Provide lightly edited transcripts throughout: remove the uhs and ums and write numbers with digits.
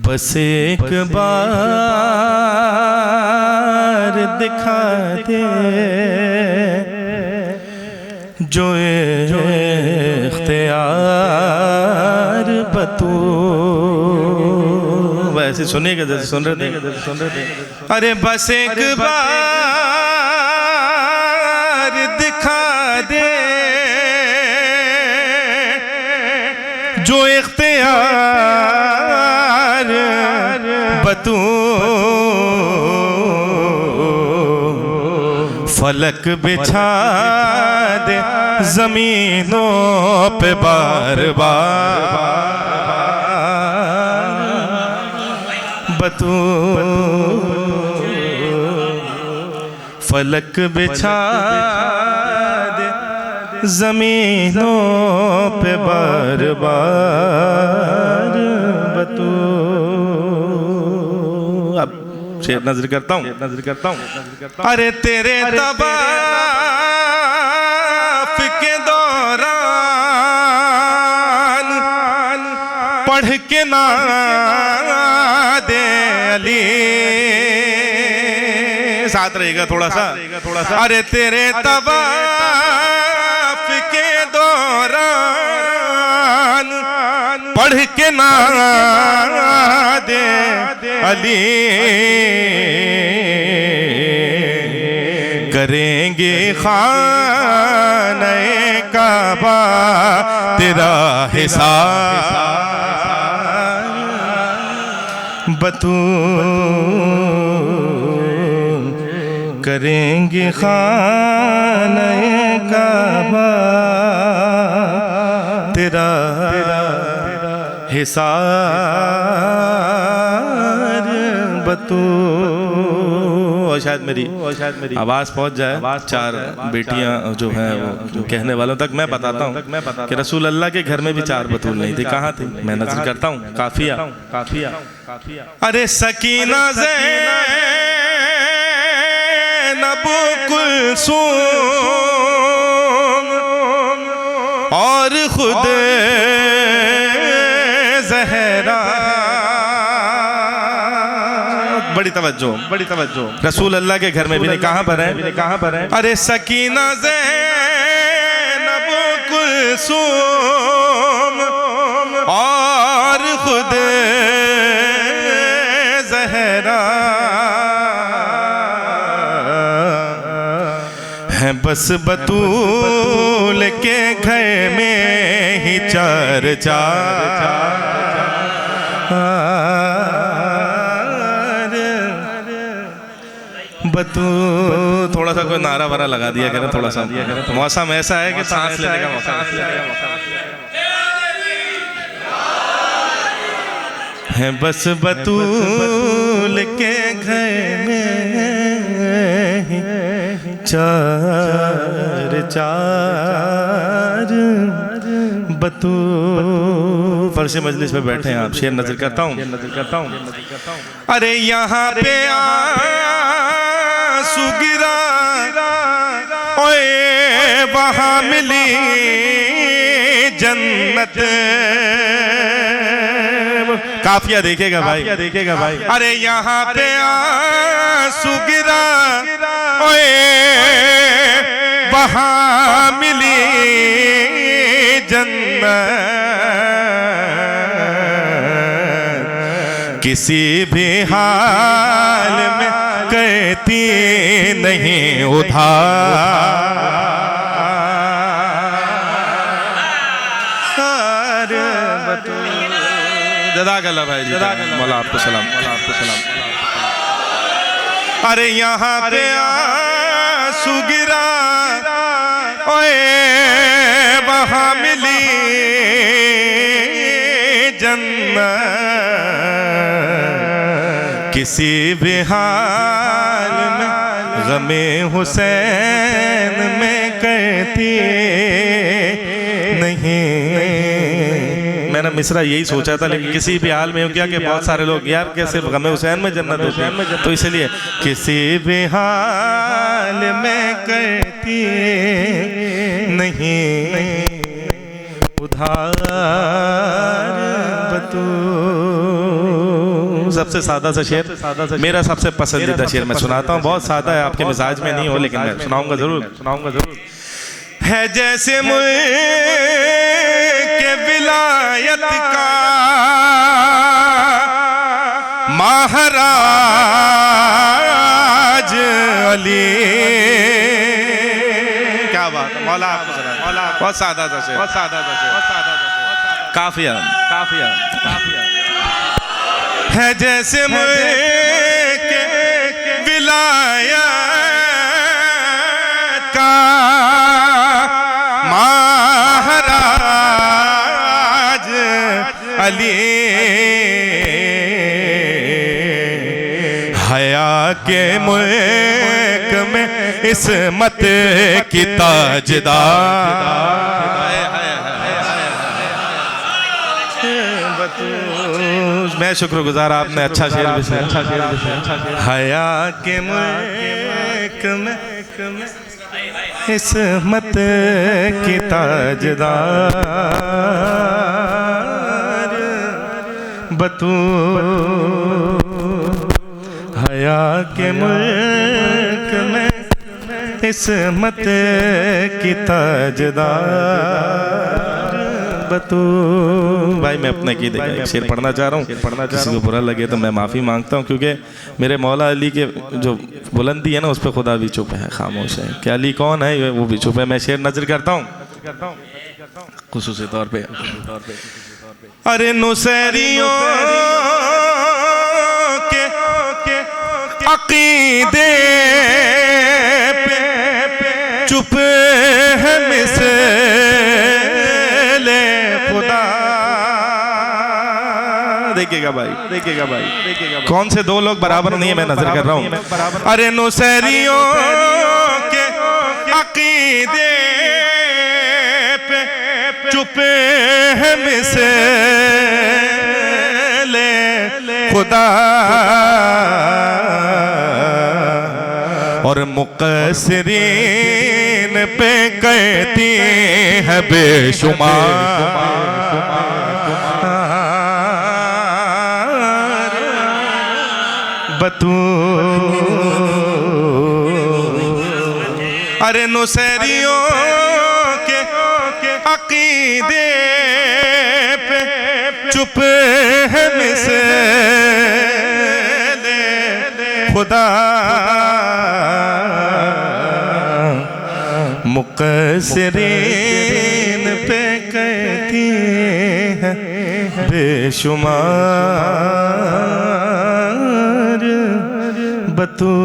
बस एक बार दिखा दे जो इख्तियार बतू। वैसे सुनिएगा जैसे सुन रहे थे। अरे बस एक बार दिखा दे जो इख्तियार बतू। फलक बिछा दे जमीनों पे बार बार बतू। फलक बिछा दे जमीनों पे बार बार बतू। अब शेर नजर करता हूँ। अरे तेरे तवाफ के दौरान पढ़ के ना दे अली। साथ रहेगा थोड़ा सा। अरे तेरे तवाफ के दौरान पढ़ के ना दे अली। करेंगे खाने काबा तेरा हिसाब बतू। करेंगे खाने काबा तेरा हिसाब बतू। और शायद मेरी आवाज़ पहुंच जाए। चार बेटियां जो हैं वो कहने वालों तक मैं बताता हूँ कि रसूल अल्लाह के घर में भी चार बतूल नहीं थी। कहाँ थी? मैं नजर करता हूँ। काफिया। अरे सकीना ज़ैनब कुलसूम और खुद ज़हरा। बड़ी तवज्जो। रसूल अल्लाह के घर में भी नहीं। कहाँ पर है? अरे सकीना ज़ैनब कुलसूम और खुद ज़हरा है। बस बतूल के घर में ही चर्चा। बतू थोड़ा सा कोई नारा वारा लगा दिया करें। थोड़ा सा मौसम ऐसा है कि सांस लेने का मौसम है। बस बतूल के घर में चार बतू। फर्श मजलिस में बैठे हैं आप। शेर नजर करता हूँ। अरे यहाँ पे सुगिरा ओए वहाँ मिली जन्नत। काफिया देखेगा भाई। अरे यहाँ पे सुगिरा ओए वहाँ मिली जन्नत। किसी भी हाल में कहती नहीं उधार। जज़ाकल्लाह भाई जी। मौला आपको सलाम। अरे यहाँ पे सुगिरा ओए वहाँ मिली जन्नत। किसी भी हाल में गमे हुसैन में कहती नहीं मैंने मिसरा यही सोचा था, लेकिन किसी भी हाल में क्या कि बहुत सारे लोग यार कैसे गमे हुसैन में जन्नत होती है, तो इसलिए किसी भी हाल में कहती नहीं उधार बतू। सबसे सादा सा शेर, मेरा सबसे पसंदीदा शेर मैं सुनाता हूँ। बहुत सादा है, आपके मिजाज में नहीं हो, लेकिन मैं सुनाऊंगा जरूर। है जैसे के विलायत का महाराज अली। क्या बात है, मौला आपको सुना। बहुत सादा सा शेर, काफिया है जैसे के विलायत का महाराज अली। हया के मुल्क में इस्मत की ताजदार। मैं शुक्रगुजार, आपने अच्छा शेर भी सुना। हया के मुल्क में इस्मत की ताजदार बतू। हया के मुल्क में इस्मत की ताजदार बतू। भाई मैं अपने की देखा शेर पढ़ना चाह रहा हूँ, किसी को बुरा लगे तो मैं माफ़ी मांगता हूँ, क्योंकि मेरे मौला अली के जो बुलंदी है ना उस पर खुदा भी चुप है, खामोश है। क्या अली कौन है वो भी चुप है। मैं शेर नजर करता हूँ खुसूसी तौर पे। अरे नुसैरियों के अकीदे पे चुप है मिसले खुदा। देखिएगा भाई, कौन से दो लोग बराबर नहीं है, मैं नजर कर रहा हूं। अरे नुसैरियों के अकीदे पे चुप है मिसले खुदा। और मुक़स्सिरीन पे कहती है बेशुमार बतू। अरे नुसैरियों के अकीदे पे चुप है मिसले खुदा। मुक़स्सिरीन पे कहती है बेशुमार बतू।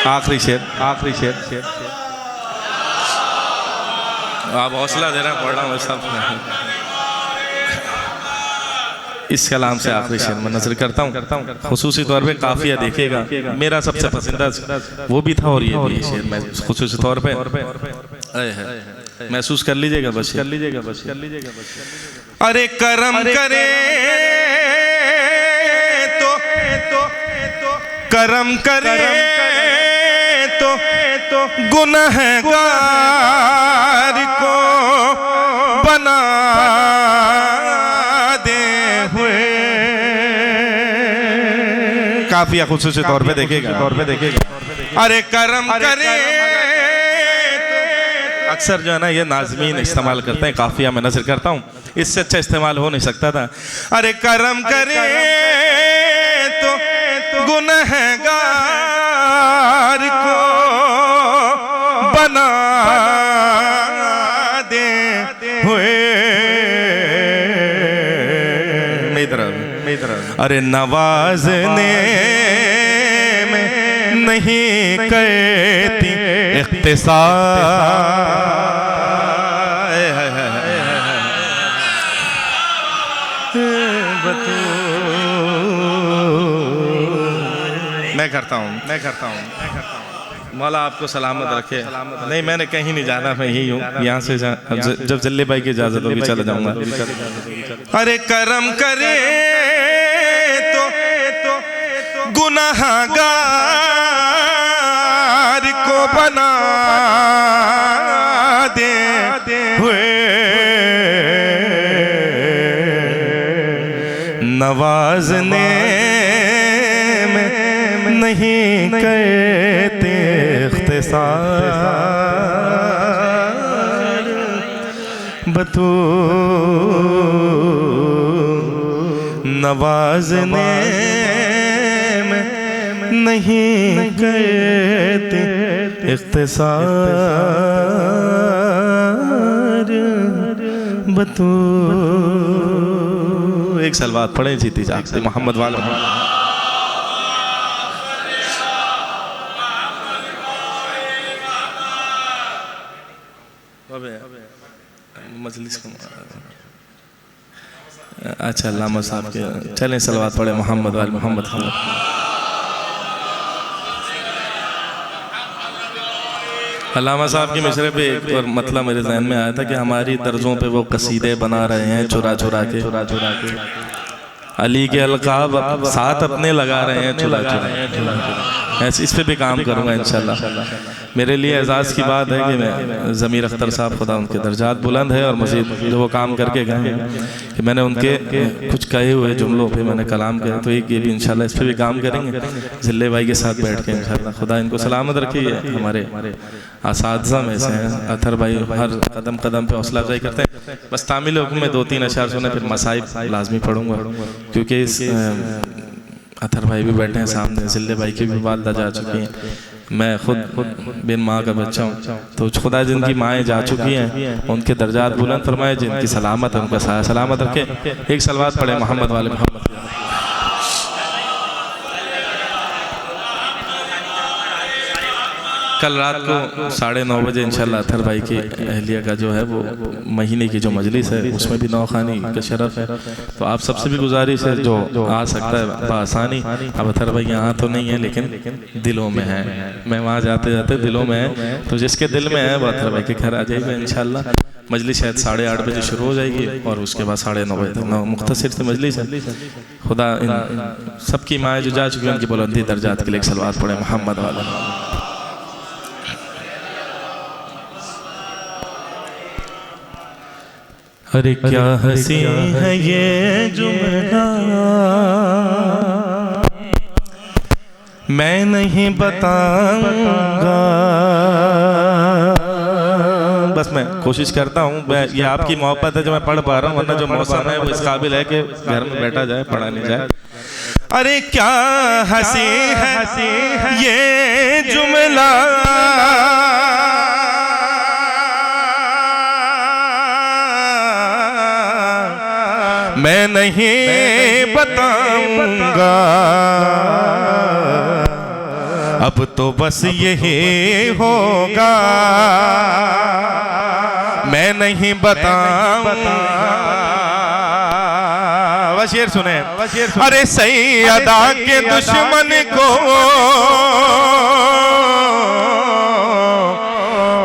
आखिरी शेर आप हौसला दे रहे हैं, पढ़ रहा हूँ सब। इस कलाम से आखिरी शेर मैं नजर करता हूँ, खुसूसी तौर पे काफिया देखिएगा, मेरा सबसे पसंदीदा वो भी था और ये भी शेर मैं खुसूसी तौर पे महसूस कर लीजिएगा बस। अरे करम करे तो करम करे तो गुनहगार को बना दे हुए। काफिया खुसूसी तौर पे देखेगा। अरे करम करे अक्सर जो है ना ये नाज़मीन इस्तेमाल करते हैं, काफिया में नजर करता हूँ, इससे अच्छा इस्तेमाल हो नहीं सकता था। अरे करम करे तो गुनहगार को बना दे हुए। अरे नवाज़ने में नहीं कहती मैं करता हूँ मौला आपको सलामत रखे। नहीं मैंने कहीं नहीं जाना, मैं यही हूँ, यहाँ से जब जल्ले भाई की इजाजत होगी चला जाऊंगा। अरे करम करे तो गुनाहगार को बना दे हुए नवाजने में नहीं कहते इख्तिसार बतू नवाजने में नहीं कहते इख्तिसार बतू। एक सलवात पढ़े जीती जागती मोहम्मद वाले। मजलिस अच्छा अल्लामा साहब के चलें सलवात पढ़े मोहम्मद वाले मोहम्मद। अल्लामा साहब की मिसरे पे एक और मतलब मेरे जहन में आया था कि हमारी तर्जों पे वो कसीदे बना रहे हैं चुरा चुरा के अली के अलकाब साथ अपने लगा रहे हैं चुरा चुरा। ऐसे इस पे भी काम करूँगा इंशाल्लाह। मेरे लिए एजाज़ की बात है कि मैं ज़मीर अख्तर साहब खुदा उनके दर्जात बुलंद है और मज़ीद जो वो काम करके गए कि मैंने उनके कुछ कहे हुए जुमलों पे मैंने कलाम किया, तो एक ये भी इंशाल्लाह इस पे भी काम करेंगे जिले भाई के साथ बैठ के इंशाल्लाह। खुदा इनको सलामत रखिए। हमारे असातिज़ा में से हैं अतर भाई, हर कदम कदम पे हौसला अफजाई करते हैं। बस तामिल हुक्म में 2-3 अशार सुने, फिर मसाइब लाजमी पढ़ूँगा क्योंकि इस अतर भाई भी बैठे हैं सामने, जिले भाई की भी वालदा जा चुकी हैं, मैं खुद बिन माँ का बच्चा हूँ, तो खुदा जिनकी माएँ जा चुकी हैं उनके दर्जात बुलंद फरमाए, जिनकी सलामत है उनका साया सलामत रखे। एक सलवात पढ़े मोहम्मद वाले मोहम्मद। कल रात को 9:30 बजे इंशाल्लाह अतर भाई की अहलिया का जो है वो महीने की जो मजलिस है उसमें भी नौखानी का शरफ है, तो आप सबसे भी गुजारिश है जो आ सकता है बआसानी। अब अतर भाई यहाँ तो नहीं है लेकिन दिलों में है, मैं वहाँ जाते जाते दिलों में है, तो जिसके दिल में है वो अतर भाई के घर आ जाएगा इंशाल्लाह। मजलिस शायद 8:30 बजे शुरू हो जाएगी और उसके बाद 9:30 बजे तक मुख्तसर से मजलिस है। खुदा इन सबकी माएँ जो जा चुकी हैं उनकी बुलंदी दर्जात के लिए एक सलवात पढ़े मोहम्मद वाला। अरे क्या हंसी है ये जुमला मैं नहीं बताऊंगा। बस मैं कोशिश करता हूँ, ये आपकी मोहब्बत है जो मैं पढ़ पा रहा हूँ, वरना जो मौसम है वो इस काबिल है कि घर में बैठा जाए पढ़ा नहीं जाए। अरे क्या हंसी है ये जुमला मैं नहीं बताऊंगा, अब तो बस यही होगा मैं नहीं बताऊंगा। शेर सुने। अरे सैयदा के दुश्मन को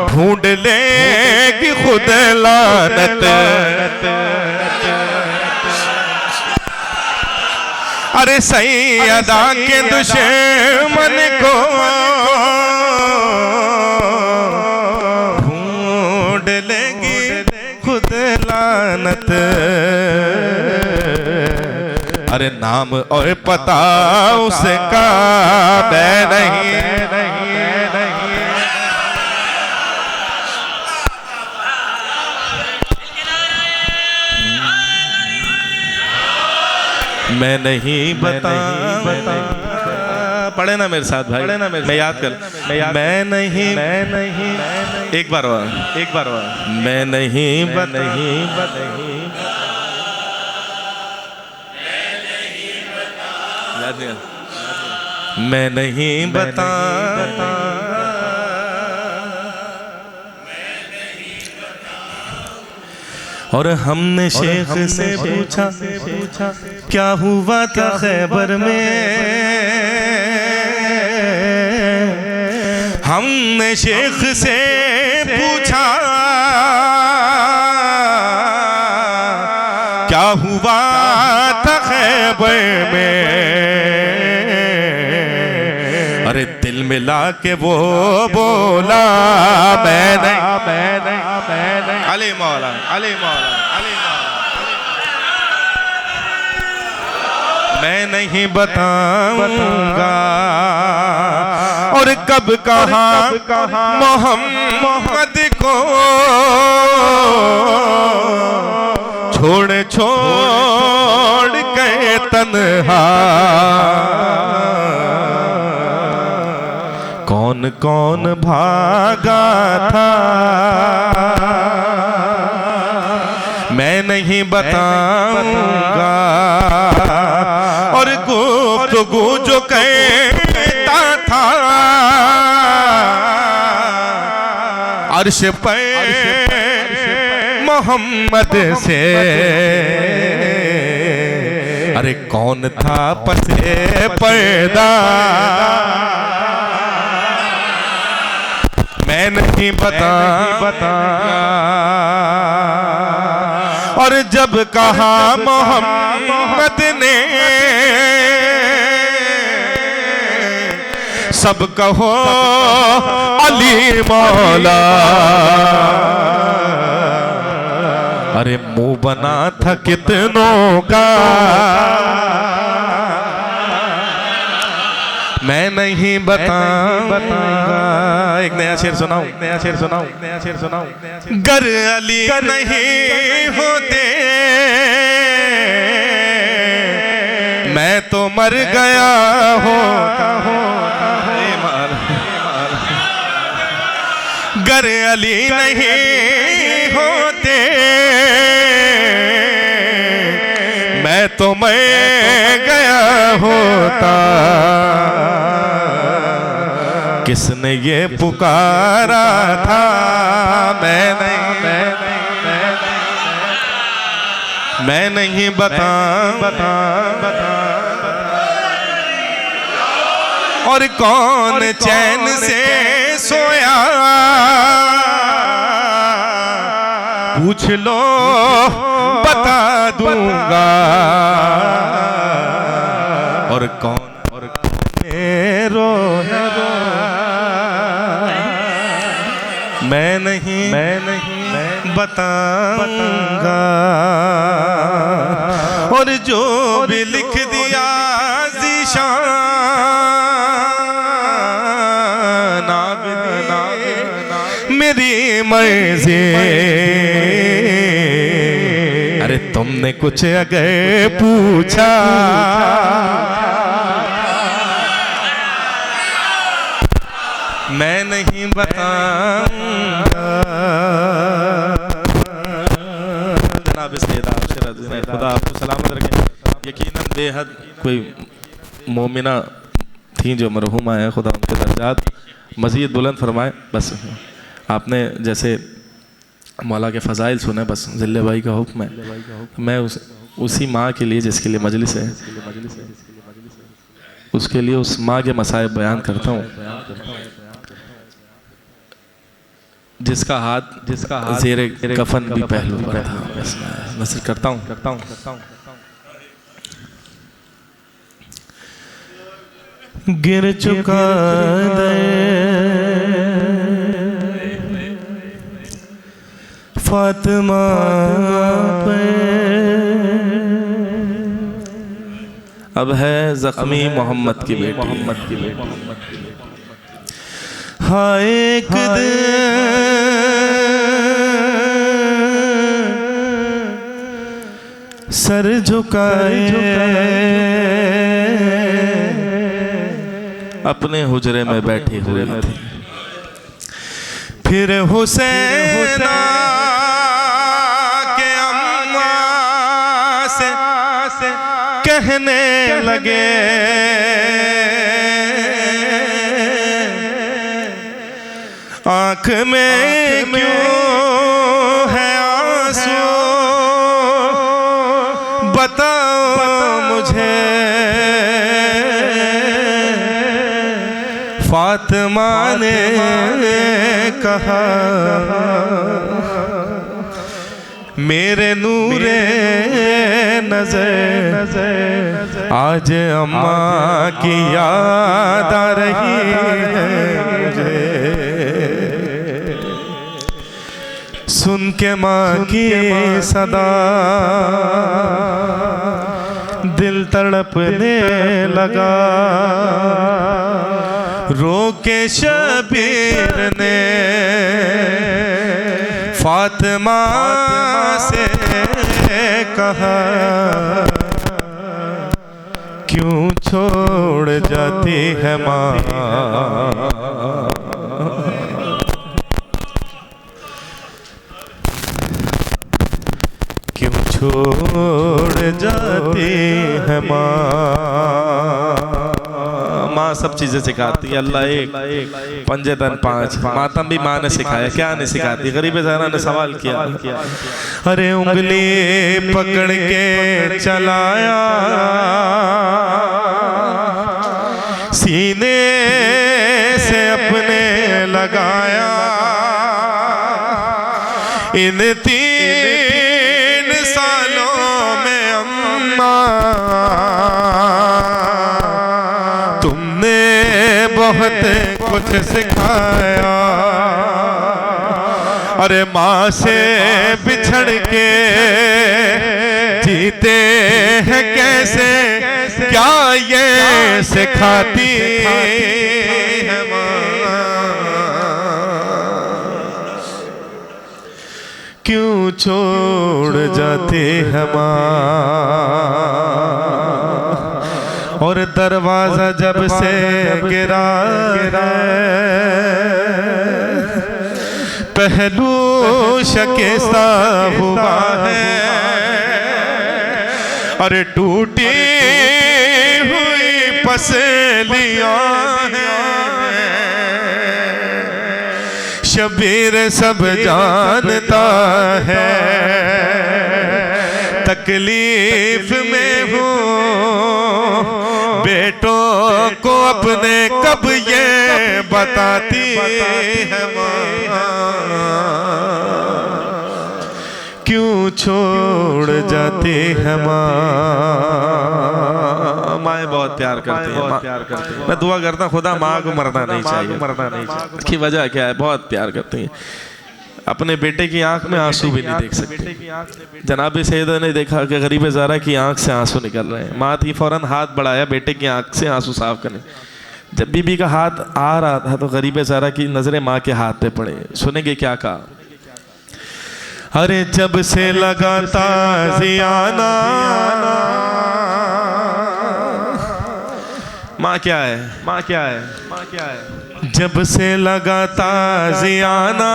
ढूंढ लेगी खुद लानत, अरे सैयदा के दुश्मन को ढूंढ लेगी खुद लानत। अरे नाम और पता उसका मैं नहीं मैं नहीं बताऊंगा। पढ़े ना मेरे साथ भाई, मैं याद कर, मैं नहीं एक बार मैं नहीं मैं नहीं बता और हमने शेख से पूछा क्या हुआ था खैबर में, हमने शेख से पूछा क्या हुआ था खैबर में, अरे दिल मिला के वो बोला मैं नहीं अली मौला अली मौला अली मौला मैं नहीं बताऊंगा और कब कहा मोहम्मद को छोड़ के तन्हा कौन कौन भागा था मैं नहीं बताऊंगा और गुफ्तगू जो कहता था अर्श पे मोहम्मद से, अरे कौन था पसे पैदा मैं नहीं बता और जब कहा मोहम्मद ने सब कहो अली मौला, अरे मुंह बना था कितनों का मैं नहीं बताऊंगा। एक नया शेर सुनाऊं गर अली नहीं होते मैं तो मर गया होता गर अली नहीं होते मैं तो मैं गया होता, किसने ये पुकारा था मैं नहीं बता और कौन चैन से सोया पूछ लो बता दूंगा और कौन रो मैं नहीं बताऊंगा और जो भी लिख दिया ज़ीशान मेरी मर्ज़ी, अरे तुमने कुछ अगर पूछा मैं नहीं बताऊंगा। जनाब खुदा आपको सलामत रखे। यकीनन बेहद कोई मोमिना थी जो मरहूमा है, खुदा उनके दर्जात मज़ीद बुलंद फरमाए। बस आपने जैसे मौला के फ़ज़ाइल सुने, बस ज़िल्ले भाई का हुक्म है। मैं उसी माँ के लिए जिसके लिए मजलिस है, उसके लिए उस माँ के मसाइब बयान करता हूँ जिसका हाथ ज़ेरे कफन भी पहलू पर था। नज़र करता हूँ गिर चुका फातिमा पे अब है जख्मी मोहम्मद की बेटी। हाँ एक दिन सर झुकाए अपने हुजरे में बैठी हुई थी। फिर हुसैन के अम्मा से कहने लगे आँख में क्यों है आंसू बताओ मुझे। फातिमा ने कहा मेरे नूरे नजर आज अम्मा की याद आ रही है मुझे। सुन के माँ की सदा दिल तड़पने लगा। रोके शबीर ने फातिमा से कहा क्यों छोड़ जाती है माँ। क्यों छोड़ जाती है माँ। माँ सब चीजें सिखाती है, अल्लाह एक, पंजे तन पांच। मातम भी माँ ने सिखाया, क्या नहीं सिखाती। गरीब ज़हरा ने सवाल किया, अरे उंगली पकड़ के चलाया, सीने से अपने लगाया, इन 3 सालों में अम्मा तुमने बहुत कुछ सिखाया। अरे माँ से बिछड़ के जीते हैं कैसे, क्या ये सिखाती है माँ। क्यों छोड़ जाते हैं माँ। और दरवाजा जब से गिरा पहलू शकेसा हुआ है। अरे टूटी हुई पसलियां हैं, शबीर सब जानता है। तकलीफ में हूँ बेटों को अपने कब ये बताती है माँ। क्यों छोड़ जाती है माँ। माएँ बहुत प्यार करती हैं। मैं दुआ करता हूँ खुदा माँ को मरना नहीं चाहिए, मरना नहीं चाहिए। इसकी वजह क्या है, बहुत प्यार करती हैं। अपने बेटे की आंख में आंसू भी नहीं देख सकते। जनाब सैयदा ने देखा कि गरीब ज़ारा की आंख से आंसू निकल रहे हैं। माँ थी, फौरन हाथ बढ़ाया बेटे की आंख से आंसू साफ करने। जब बीबी का हाथ आ रहा था तो गरीब ज़ारा की नजरें माँ के हाथ पे पड़े। सुनेंगे क्या कहा। अरे जब से लगाता जियाना, माँ क्या है, माँ क्या है, माँ क्या है। जब से लगाता जियाना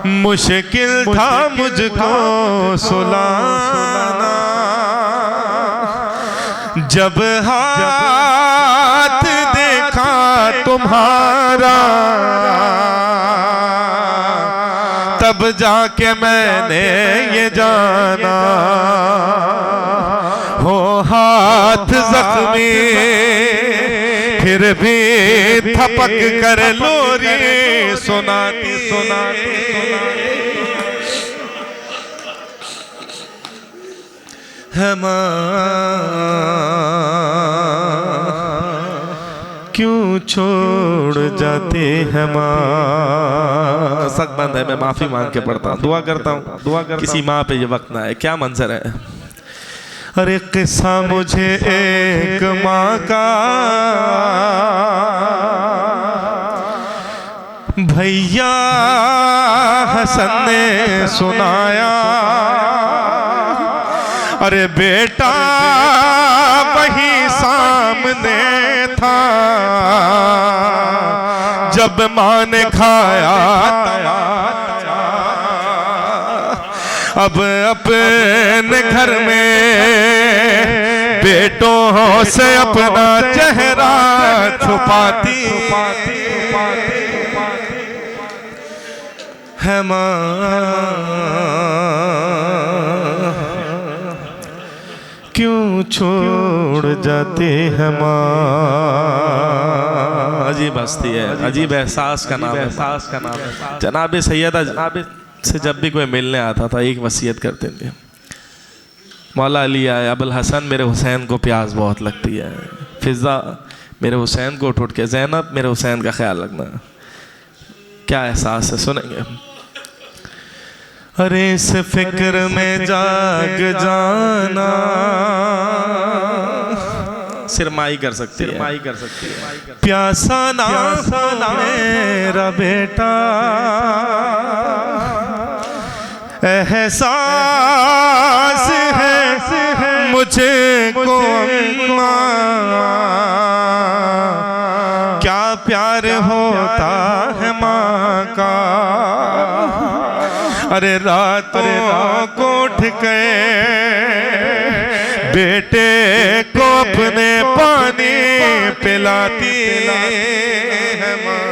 मुश्किल था मुझको सुलाना। जब हाथ देखा तुम्हारा तब जाके मैंने ये जाना। हो हाथ जख्मी फिर भी थपक कर लोरी सुनाती सुनाती है माँ। क्यों छोड़ जाते हैं माँ। सख्त बंद है, मैं माफी मांग के पढ़ता हूँ, दुआ करता हूँ, दुआ कर किसी माँ पे ये वक्त ना आए। क्या मंजर है। अरे किस्सा मुझे एक माँ का भैया हसन ने सुनाया। अरे बेटा वही सामने था जब माँ ने खाया। अब अपने घर में बेटों से अपना चेहरा छुपाती है माँ। क्यों छोड़ छोड़ जाते हैं माँ। अजीब हस्ती है, अजीब एहसास का नाम है, जनाब सैयदा से जब भी कोई मिलने आता था एक वसीयत करते थे, मौला अली आए, अबुल हसन मेरे हुसैन को प्यास बहुत लगती है, फिजा मेरे हुसैन को उठ के, ज़ैनब मेरे हुसैन का ख्याल रखना। क्या एहसास है, सुनेंगे। अरे इस फिक्र में जाग जाना, सिरमाई कर सकती है, प्यासा ना मेरा बेटा, एहसास है मुझे को क्या प्यार होता है माँ का। अरे रातों को उठ गए बेटे को अपने पानी पिलाती है माँ।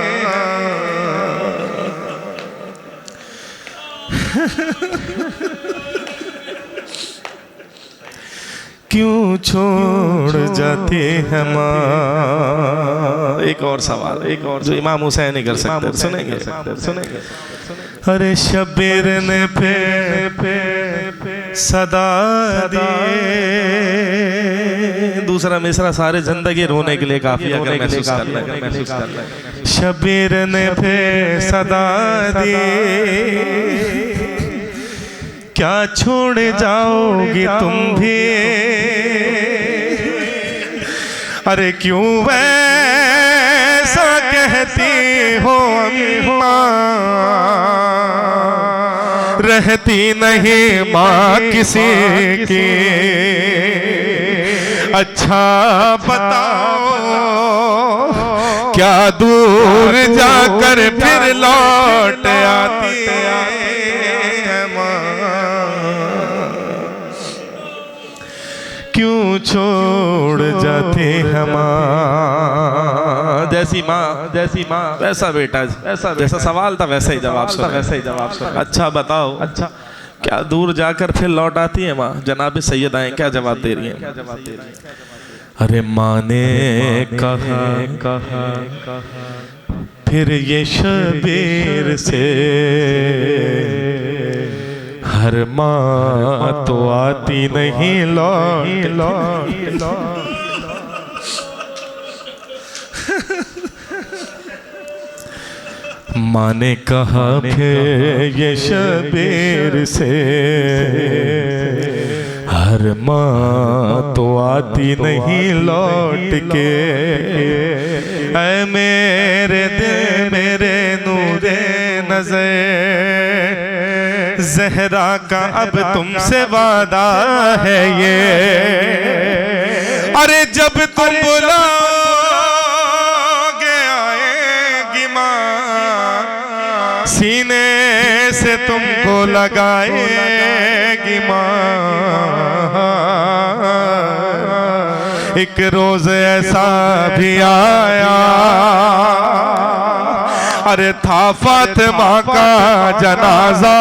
क्यों छोड़ जाते हैं माँ। एक और सवाल, एक और जो इमाम हुसैन नहीं कर सकते, सुनेंगे। अरे शबीर ने पे सदा दिए, दूसरा मिसरा सारे जिंदगी रोने के लिए काफी अगर महसूस करना है। शबीर ने पे सदा दिए, क्या छोड़ जाओगी तुम भी। अरे क्यों वैसा कहती हो अम्मा, रहती नहीं माँ किसी की। अच्छा बताओ क्या दूर जाकर फिर लौट आती है माँ। क्यों छोड़ जाते हैं माँ। जैसी माँ वैसा बेटा, जैसा सवाल था वैसा ही जवाब सुना। अच्छा बताओ, अच्छा क्या दूर जाकर फिर लौट आती है माँ। जनाब सैयदाएं क्या जवाब दे रही हैं। अरे माँ ने कहा फिर ये शबीर से, हर माँ तो आती नहीं लौट। माँ ने कहा फिर ये शबीर से, हर माँ तो आती नहीं लौट के। ऐ मेरे दिल मेरे नूरे नज़र, ज़हरा का अब तुमसे वादा है ये। अरे जब तुम बुलाओगे आएगी माँ, सीने से तुमको लगाएगी माँ। एक रोज ऐसा भी आया, अरे था फातिमा का जनाजा,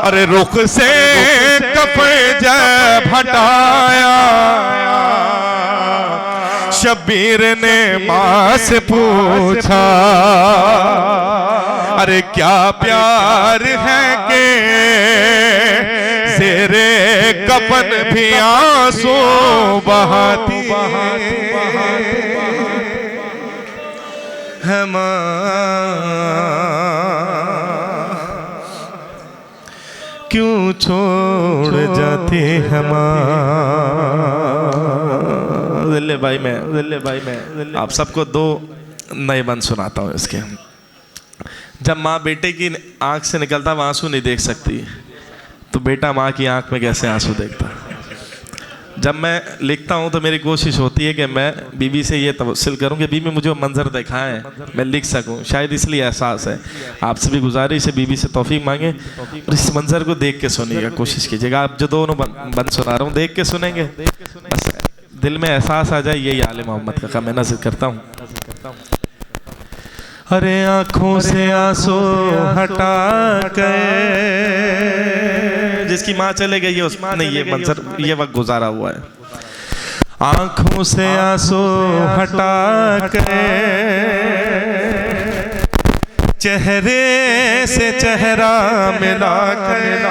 अरे रुख से कपड़े जब हटाया, शबीर ने माँ से पूछा, अरे क्या प्यार है के तेरे कफन भी आंसू बहाती है माँ। क्यों छोड़ जाते हैं माँ। दिल्ली भाई मैं आप सबको दो नए बंद सुनाता हूँ इसके। जब माँ बेटे की आंख से निकलता वो आंसू नहीं देख सकती, तो बेटा माँ की आंख में कैसे आंसू देखता। जब मैं लिखता हूँ तो मेरी कोशिश होती है कि मैं बीबी से ये तवस्सुल करूँ कि बीबी मुझे मंजर दिखाएं, मैं लिख सकूँ। शायद इसलिए एहसास है। आपसे भी गुजारिश है बीबी से तौफीक मांगे और इस मंजर को देख के सुनिएगा, कोशिश कीजिएगा। आप जो दोनों बंद सुना रहा हूँ देख के सुनेंगे, बस दिल में एहसास आ जाए, यही आले मोहम्मद का मैं नज़र करता हूँ। अरे आँखों से आंसू हटा के जिसकी माँ चले गई है उसने ये मंजर, ये वक्त गुजारा हुआ है। आंखों से आंसू हटा कर चेहरे से चेहरा मिला कर,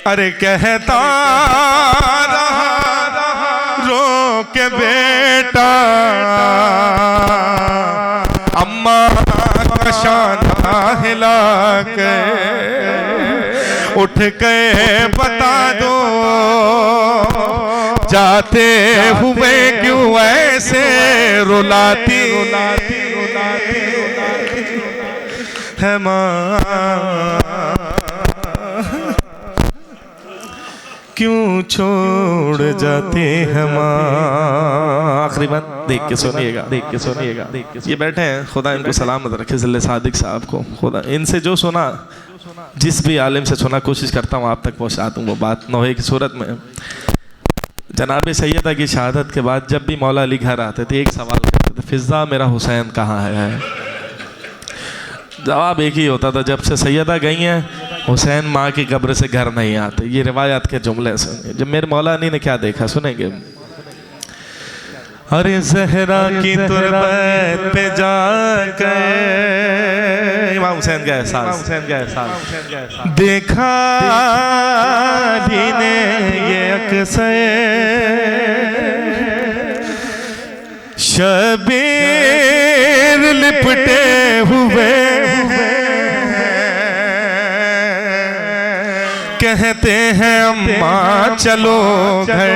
अरे कहता रहा रो के बेटा अम्मा का शाना हिला के, उठ के बता दो जाते हुए क्यों ऐसे रुलाती है माँ, क्यों छोड़ जाते हैं माँ। आखिरी बात देख के सुनिएगा, देख के सुनिएगा। ये बैठे हैं, खुदा इनको सलामत रखे, ज़िले सादिक साहब को। खुदा इनसे जो सुना, जिस भी आलिम से सुना, कोशिश करता हूँ आप तक पहुँचा दूँ वो बात। नोहे की सूरत में जनाब सैयदा की शहादत के बाद जब भी मौला अली घर आते थे एक सवाल करते थे, फिज़ा मेरा हुसैन कहाँ है? जवाब एक ही होता था, जब से सैयदा गई हैं हुसैन माँ की कब्र से घर नहीं आते। ये रिवायत के जुमले सुनिए। जब मेरे मौला अली ने क्या देखा सुनेंगे। अरे ज़हरा की तुरबत पे जाकर इमाम हुसैन का एहसास देखा ने ये अक्सर शबीर लिपटे हुए कहते हैं अम्मा चलो घर,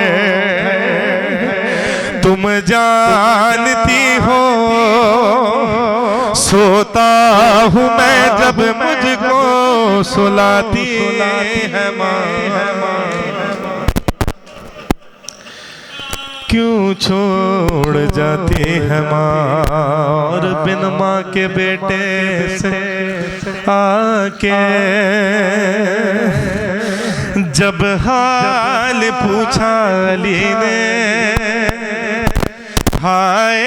तुम जानती हो सोता हूँ मैं जब मुझको सुलाती है माँ, क्यों छोड़ जाती है माँ। और बिन माँ के बेटे से आके जब हाल पूछा अली ने, हाय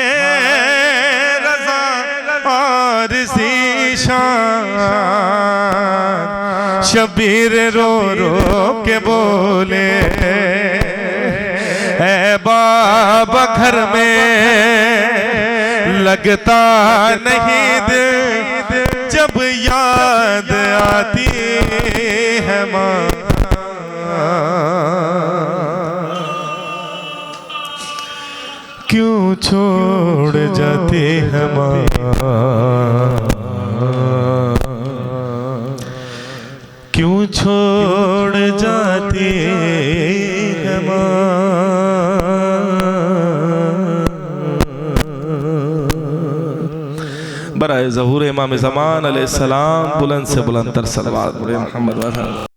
रज़ा और ज़ीशान, शबीर रो रो के बोले ऐ बाबा घर में लगता नहीं दिल जब याद आती है माँ, क्यों छोड़ जाते हैं माँ, क्यों छोड़ जाते हैं माँ। बराए ज़हूर इमाम ज़मान अलैहिस्सलाम बुलंद से बुलंद तर सलवात मोहम्मद।